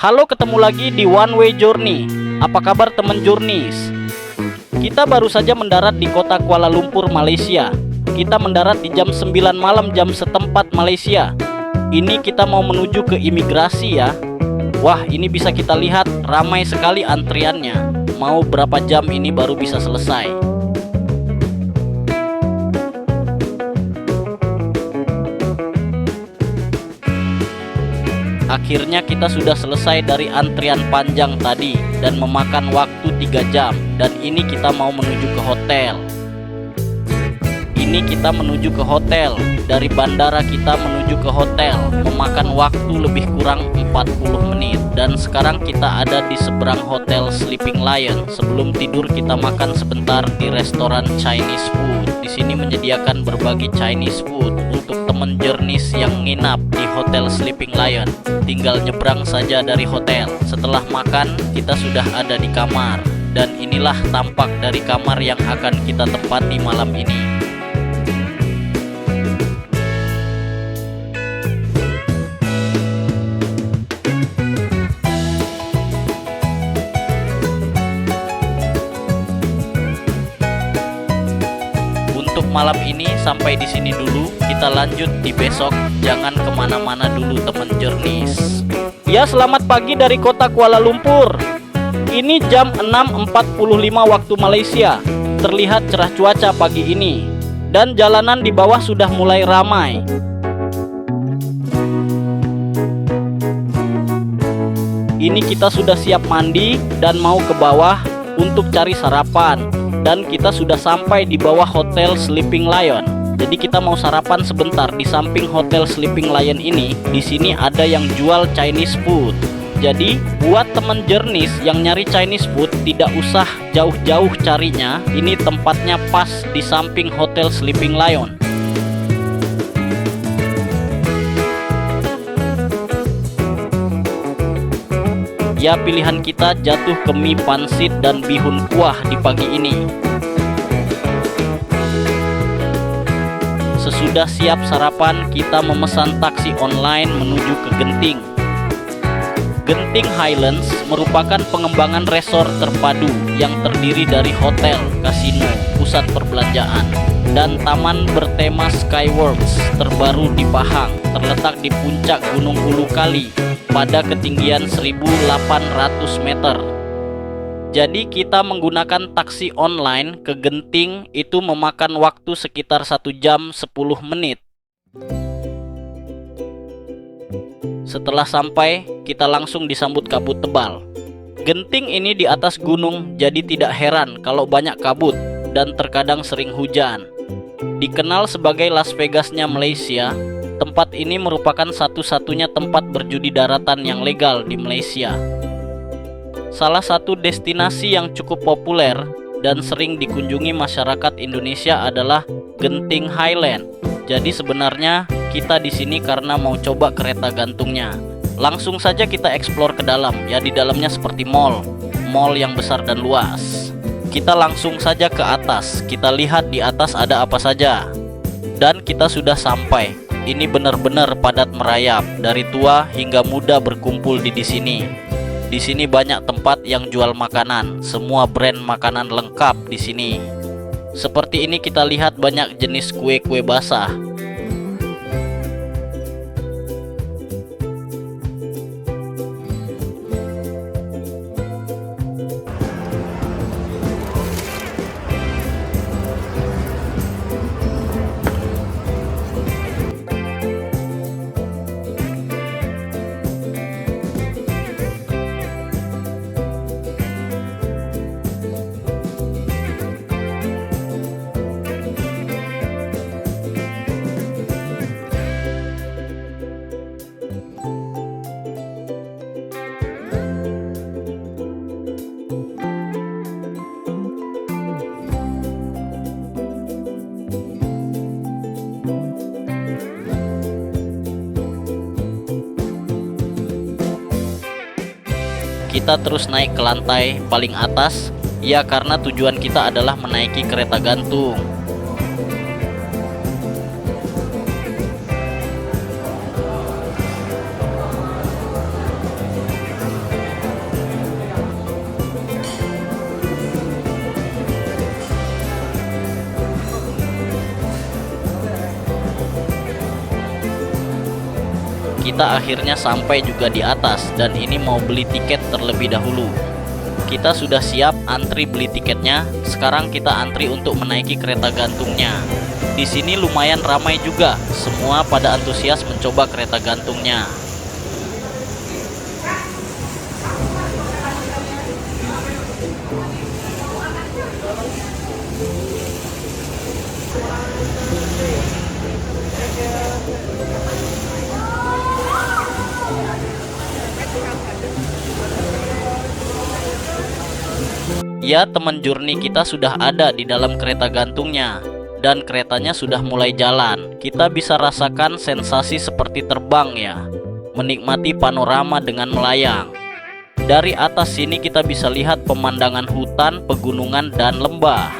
Halo, ketemu lagi di One Way Journey. Apa kabar teman Journeys? Kita baru saja mendarat di kota Kuala Lumpur, Malaysia. Kita mendarat di jam 9 malam jam setempat Malaysia. Ini kita mau menuju ke imigrasi ya. Wah, ini bisa kita lihat ramai sekali antriannya. Mau berapa jam ini baru bisa selesai. Akhirnya kita sudah selesai dari antrian panjang tadi dan memakan waktu 3 jam. Dan ini kita mau menuju ke hotel. Ini kita menuju ke hotel. Dari bandara kita menuju ke hotel memakan waktu lebih kurang 40 menit. Dan sekarang kita ada di seberang hotel Sleeping Lion. Sebelum tidur kita makan sebentar di restoran Chinese food. Di sini menyediakan berbagai Chinese food untuk teman Journeys yang nginap di hotel Sleeping Lion. Tinggal nyebrang saja dari hotel. Setelah makan kita sudah ada di kamar. Dan inilah tampak dari kamar yang akan kita tempati malam ini. Untuk malam ini sampai di sini dulu. Kita lanjut di besok. Jangan kemana-mana dulu teman Journeys. Ya, selamat pagi dari kota Kuala Lumpur. Ini jam 6.45 waktu Malaysia. Terlihat cerah cuaca pagi ini. Dan jalanan di bawah sudah mulai ramai. Ini kita sudah siap mandi dan mau ke bawah untuk cari sarapan. Dan kita sudah sampai di bawah hotel Sleeping Lion. Jadi kita mau sarapan sebentar di samping hotel Sleeping Lion ini. Di sini ada yang jual Chinese food. Jadi buat teman Journeys yang nyari Chinese food tidak usah jauh-jauh carinya. Ini tempatnya pas di samping hotel Sleeping Lion. Ya, pilihan kita jatuh ke mie pansit dan bihun kuah di pagi ini. Sesudah siap sarapan, kita memesan taksi online menuju ke Genting. Genting Highlands merupakan pengembangan resort terpadu yang terdiri dari hotel, kasino, pusat perbelanjaan, dan taman bertema Skyworks terbaru di Pahang, terletak di puncak Gunung Ulu Kali pada ketinggian 1.800 meter. Jadi kita menggunakan taksi online ke Genting itu memakan waktu sekitar 1 jam 10 menit. Setelah sampai, kita langsung disambut kabut tebal. Genting ini di atas gunung, jadi tidak heran kalau banyak kabut dan terkadang sering hujan. Dikenal sebagai Las Vegasnya Malaysia, tempat ini merupakan satu-satunya tempat berjudi daratan yang legal di Malaysia. Salah satu destinasi yang cukup populer dan sering dikunjungi masyarakat Indonesia adalah Genting Highland. Jadi sebenarnya kita di sini karena mau coba kereta gantungnya. Langsung saja kita explore ke dalam. Ya, di dalamnya seperti mall yang besar dan luas. Kita langsung saja ke atas. Kita lihat di atas ada apa saja. Dan kita sudah sampai. Ini benar-benar padat merayap, dari tua hingga muda berkumpul di sini. Di sini banyak tempat yang jual makanan, semua brand makanan lengkap di sini. Seperti ini kita lihat banyak jenis kue-kue basah. Kita terus naik ke lantai paling atas. Ya, karena tujuan kita adalah menaiki kereta gantung. kita akhirnya sampai juga di atas dan ini mau beli tiket terlebih dahulu. Kita sudah siap antri beli tiketnya. Sekarang kita antri untuk menaiki kereta gantungnya. Di sini lumayan ramai juga. Semua pada antusias mencoba kereta gantungnya. Ya, teman journey kita sudah ada di dalam kereta gantungnya dan keretanya sudah mulai jalan. Kita bisa rasakan sensasi seperti terbang ya, menikmati panorama dengan melayang. Dari atas sini kita bisa lihat pemandangan hutan, pegunungan, dan lembah.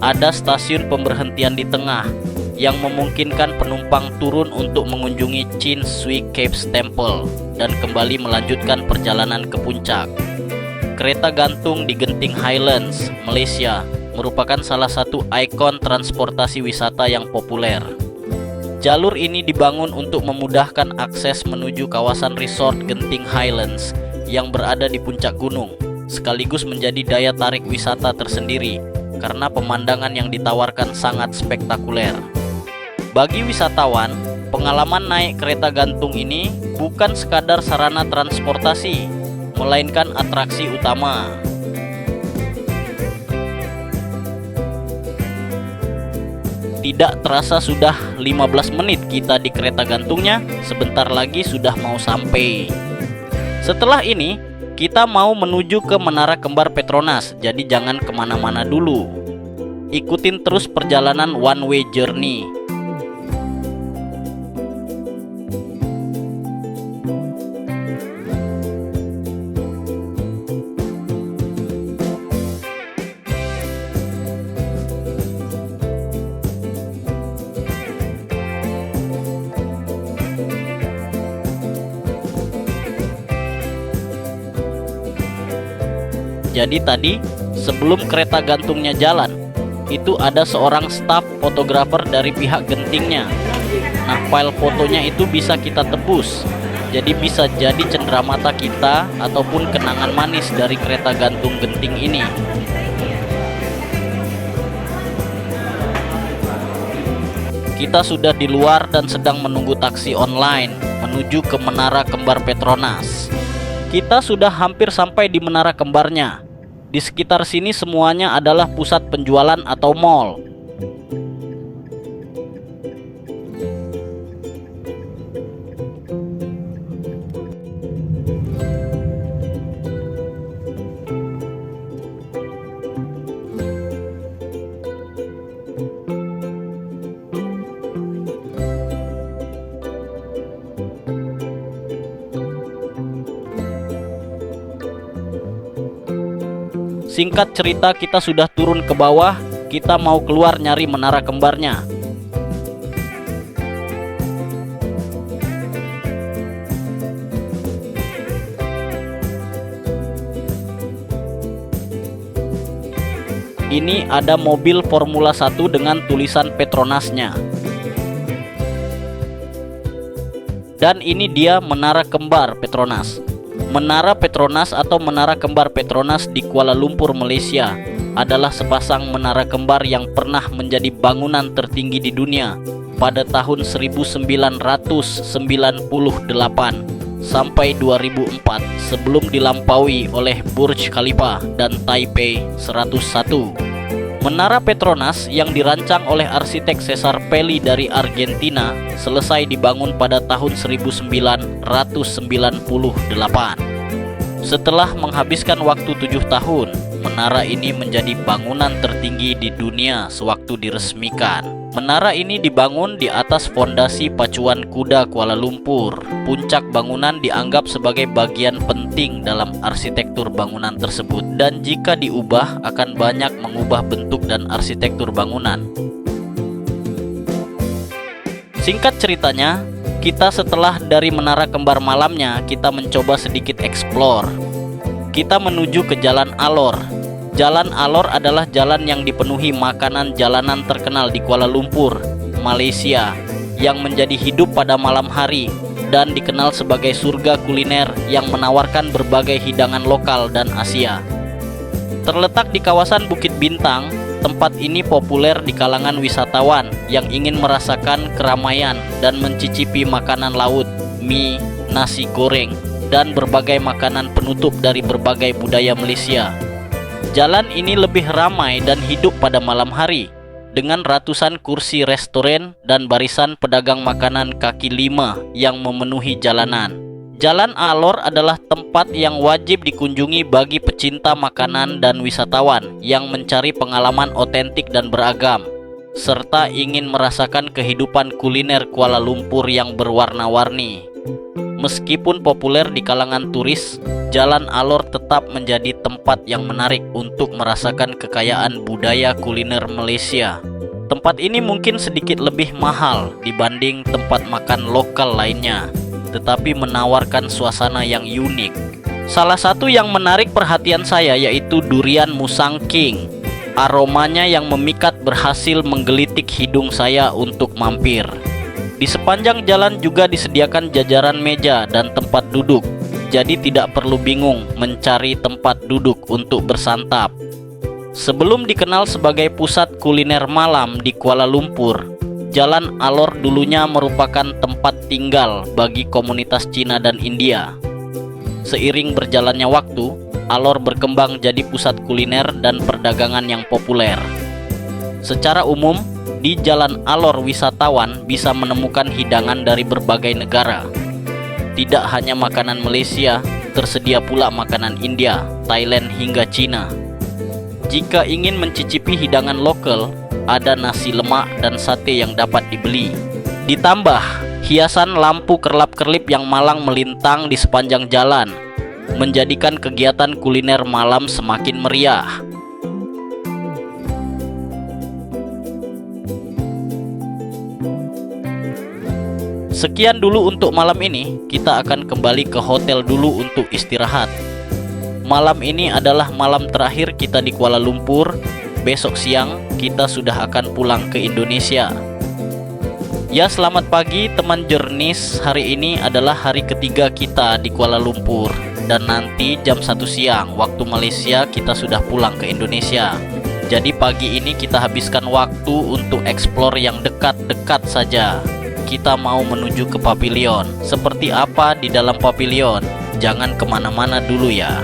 Ada stasiun pemberhentian di tengah yang memungkinkan penumpang turun untuk mengunjungi Chin Swee Caves Temple dan kembali melanjutkan perjalanan ke puncak. Kereta gantung di Genting Highlands, Malaysia, merupakan salah satu ikon transportasi wisata yang populer. Jalur ini dibangun untuk memudahkan akses menuju kawasan resort Genting Highlands yang berada di puncak gunung, sekaligus menjadi daya tarik wisata tersendiri karena pemandangan yang ditawarkan sangat spektakuler. Bagi wisatawan, pengalaman naik kereta gantung ini bukan sekadar sarana transportasi, melainkan atraksi utama. Tidak terasa sudah 15 menit kita di kereta gantungnya, sebentar lagi sudah mau sampai. Setelah ini, kita mau menuju ke Menara Kembar Petronas, jadi jangan kemana-mana dulu. Ikutin terus perjalanan one way journey. Jadi tadi sebelum kereta gantungnya jalan, itu ada seorang staf fotografer dari pihak gentingnya. Nah, file fotonya itu bisa kita tebus. Jadi bisa jadi cenderamata kita ataupun kenangan manis dari kereta gantung genting ini. Kita sudah di luar dan sedang menunggu taksi online menuju ke Menara Kembar Petronas. Kita sudah hampir sampai di Menara Kembarnya. Di sekitar sini semuanya adalah pusat penjualan atau mall. Singkat cerita, kita sudah turun ke bawah. Kita mau keluar nyari Menara Kembarnya. Ini ada mobil Formula 1 dengan tulisan Petronasnya. Dan ini dia Menara Kembar Petronas. Menara Petronas atau Menara Kembar Petronas di Kuala Lumpur, Malaysia adalah sepasang menara kembar yang pernah menjadi bangunan tertinggi di dunia pada tahun 1998 sampai 2004 sebelum dilampaui oleh Burj Khalifa dan Taipei 101. Menara Petronas yang dirancang oleh arsitek Cesar Pelli dari Argentina selesai dibangun pada tahun 1998. Setelah menghabiskan waktu 7 tahun, menara ini menjadi bangunan tertinggi di dunia sewaktu diresmikan. Menara ini dibangun di atas fondasi pacuan kuda Kuala Lumpur. Puncak bangunan dianggap sebagai bagian penting dalam arsitektur bangunan tersebut, dan jika diubah akan banyak mengubah bentuk dan arsitektur bangunan. Singkat ceritanya, kita setelah dari Menara Kembar malamnya, kita mencoba sedikit explore. Kita menuju ke Jalan Alor. Jalan Alor adalah jalan yang dipenuhi makanan jalanan terkenal di Kuala Lumpur, Malaysia, yang menjadi hidup pada malam hari dan dikenal sebagai surga kuliner yang menawarkan berbagai hidangan lokal dan Asia. Terletak di kawasan Bukit Bintang, tempat ini populer di kalangan wisatawan yang ingin merasakan keramaian dan mencicipi makanan laut, mie, nasi goreng, dan berbagai makanan penutup dari berbagai budaya Malaysia. Jalan ini lebih ramai dan hidup pada malam hari, dengan ratusan kursi restoran dan barisan pedagang makanan kaki lima yang memenuhi jalanan. Jalan Alor adalah tempat yang wajib dikunjungi bagi pecinta makanan dan wisatawan yang mencari pengalaman otentik dan beragam, serta ingin merasakan kehidupan kuliner Kuala Lumpur yang berwarna-warni. Meskipun populer di kalangan turis, Jalan Alor tetap menjadi tempat yang menarik untuk merasakan kekayaan budaya kuliner Malaysia. Tempat ini mungkin sedikit lebih mahal dibanding tempat makan lokal lainnya, tetapi menawarkan suasana yang unik. Salah satu yang menarik perhatian saya yaitu durian Musang King. Aromanya yang memikat berhasil menggelitik hidung saya untuk mampir. Di sepanjang jalan juga disediakan jajaran meja dan tempat duduk, jadi tidak perlu bingung mencari tempat duduk untuk bersantap. Sebelum dikenal sebagai pusat kuliner malam di Kuala Lumpur, Jalan Alor dulunya merupakan tempat tinggal bagi komunitas Cina dan India. Seiring berjalannya waktu, Alor berkembang jadi pusat kuliner dan perdagangan yang populer. Secara umum, di Jalan Alor wisatawan bisa menemukan hidangan dari berbagai negara. Tidak hanya makanan Malaysia, tersedia pula makanan India, Thailand hingga Cina. Jika ingin mencicipi hidangan lokal, ada nasi lemak dan sate yang dapat dibeli. Ditambah hiasan lampu kerlap-kerlip yang malang melintang di sepanjang jalan, menjadikan kegiatan kuliner malam semakin meriah. Sekian dulu untuk malam ini, kita akan kembali ke hotel dulu untuk istirahat. Malam ini adalah malam terakhir kita di Kuala Lumpur. Besok siang kita sudah akan pulang ke Indonesia. Ya, selamat pagi teman Journeys. Hari ini adalah hari ketiga kita di Kuala Lumpur, dan nanti jam 1 siang waktu Malaysia kita sudah pulang ke Indonesia. Jadi pagi ini kita habiskan waktu untuk explore yang dekat-dekat saja. Kita mau menuju ke pavilion. Seperti apa di dalam pavilion? Jangan kemana-mana dulu ya.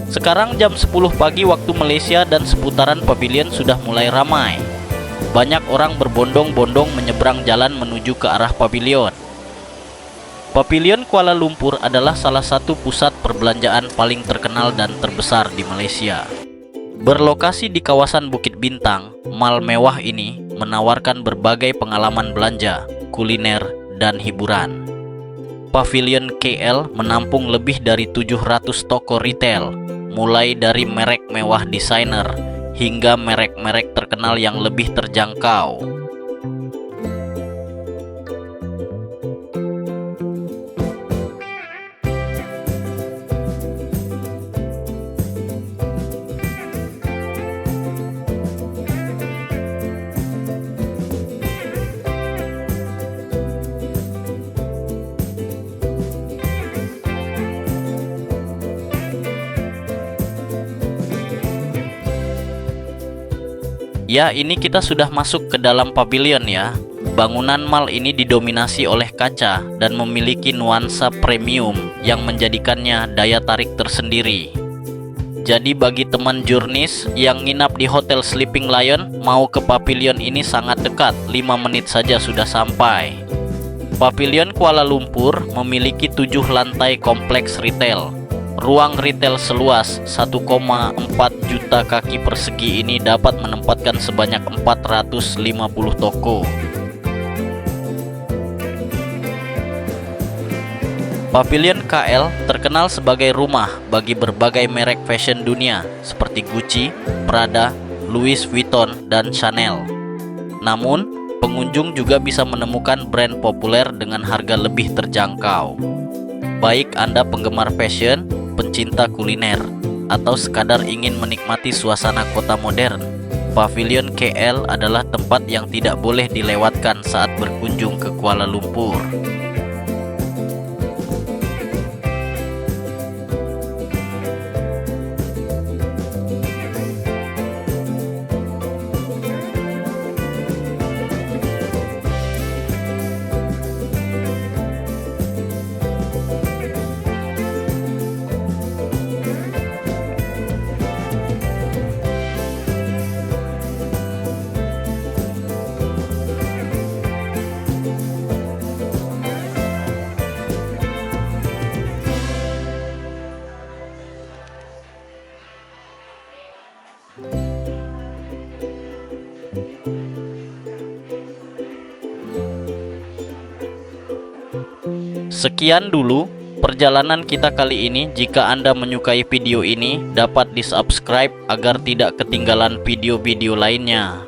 Sekarang jam 10 pagi waktu Malaysia dan seputaran pavilion sudah mulai ramai. Banyak orang berbondong-bondong menyeberang jalan menuju ke arah pavilion. Pavilion Kuala Lumpur adalah salah satu pusat perbelanjaan paling terkenal dan terbesar di Malaysia. Berlokasi di kawasan Bukit Bintang, mal mewah ini menawarkan berbagai pengalaman belanja, kuliner, dan hiburan. Pavilion KL menampung lebih dari 700 toko retail, mulai dari merek mewah desainer hingga merek-merek terkenal yang lebih terjangkau. Ya, ini kita sudah masuk ke dalam pavilion ya. Bangunan mal ini didominasi oleh kaca dan memiliki nuansa premium yang menjadikannya daya tarik tersendiri. Jadi bagi teman Journeys yang nginap di Hotel Sleeping Lion, mau ke pavilion ini sangat dekat, 5 menit saja sudah sampai. Pavilion Kuala Lumpur memiliki 7 lantai kompleks retail. Ruang retail seluas 1,4 juta kaki persegi ini dapat menempatkan sebanyak 450 toko. Pavilion KL terkenal sebagai rumah bagi berbagai merek fashion dunia seperti Gucci, Prada, Louis Vuitton, dan Chanel. Namun, pengunjung juga bisa menemukan brand populer dengan harga lebih terjangkau. Baik Anda penggemar fashion, pencinta kuliner, atau sekadar ingin menikmati suasana kota modern, Pavilion KL adalah tempat yang tidak boleh dilewatkan saat berkunjung ke Kuala Lumpur. Sekian dulu perjalanan kita kali ini. Jika Anda menyukai video ini, dapat di-subscribe agar tidak ketinggalan video-video lainnya.